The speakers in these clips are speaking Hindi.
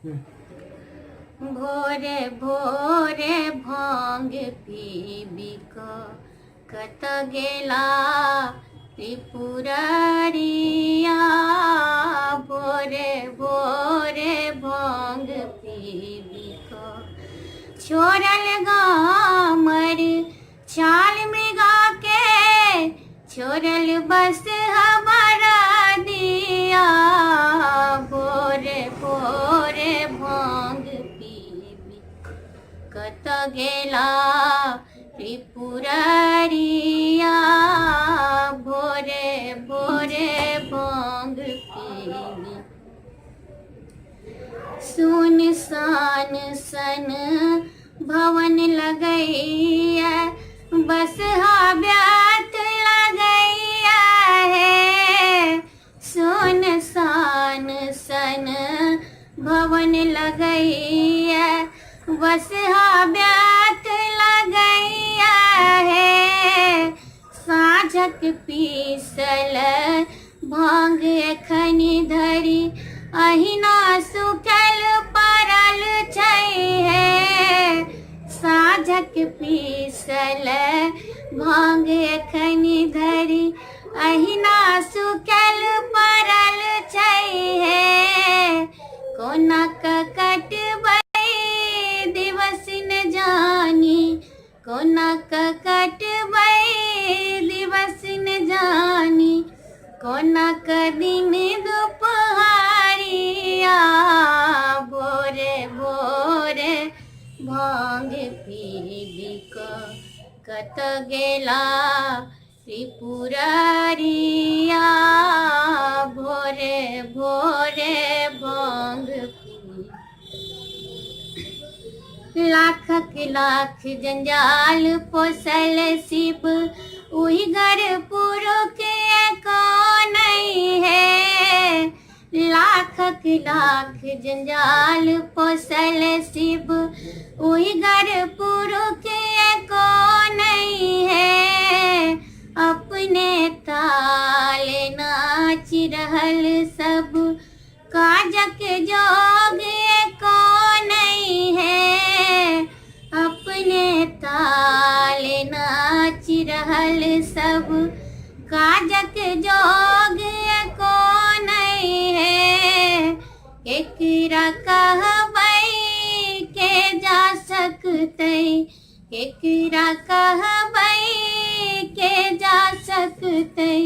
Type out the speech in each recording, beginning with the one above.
भोरे भोरे भांग पीबी कत गेला त्रिपुरारिया। भोरे भोरे भांग पीबी छोड़ल गामर छाल मृगा के, छोड़ल बस हमारा दिया। भोरे भोरे भांग पीबी कत गेला त्रिपुरारिया। भोरे भोरे भांग पीबी सुनसान सन भवन लगैया, बस ब्यात लगैया है। सुनसान सन भवन लगैया, बस ब्यात लगैया है। साँझक पीसल भांग एखनि धरि, अहिना सुखल परल छै है। साँझक पीसल भांग एखनि धरि, अहिना सुखल परल छै है। कोना कटबै दिवस न जानी, कोना कटबै दिवस न जानी, कोना दिन दुपहरिया। भोरे भोरे भांग पीबी कत गेला त्रिपुरारिया। भोरे भोरे भांग पीबी लाखक लाख जंजाल पोसल शिव, उही घर पुरुष को नहीं है। लाखक लाख जंजाल पोसल शिव, उही घर पुरुष को नहीं है। अपने ताल नाच रहल सब, काजक जोग को नहीं है। अपने ताल नाच रहल सब, काजक जोग को नहीं है। केकरा कहबै के जा सकतै, केकरा कहबै के जा सकतै।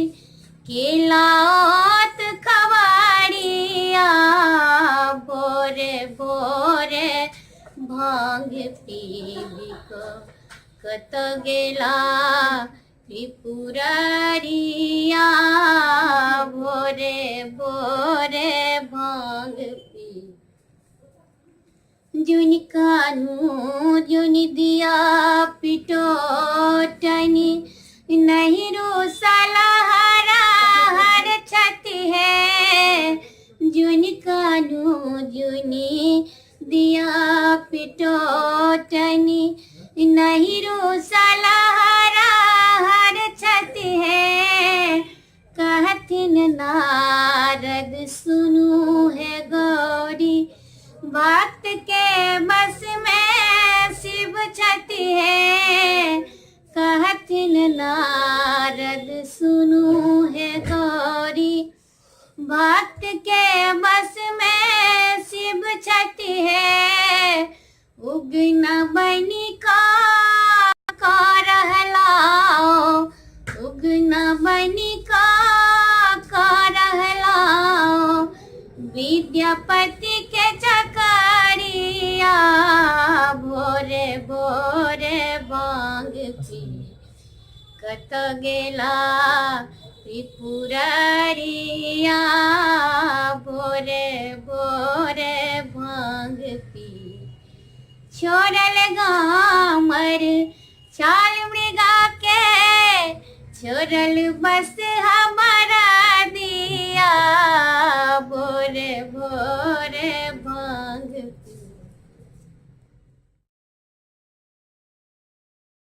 केलाओत खबारिया। भोरे भोरे भांग पीबी कत गेला त्रिपुरारिया। भोरे भोरे भांग पीबी जुन कानू जुन दिया पिटोटनी, नहीं रोसाला हरा हर छति है। जुन कानू जुनी दिया पिटोटनी, नहीं रोसाला हरा हर छति है। कहथिन नारद सुनू है गौरी, भक्त के बस में शिव छति है। कहथिन नारद सुनू है गौरी, भक्त के बस में शिव छति है। उगन बनी का रहलाओ, उगन बनी का रहलाओ। विद्यापति के चकरिया। भोरे भोरे भांग पी कत गेला त्रिपुरारिया। भोरे भोरे भांग पी छोड़ल गामर छाल मृगा के, छोड़ल बस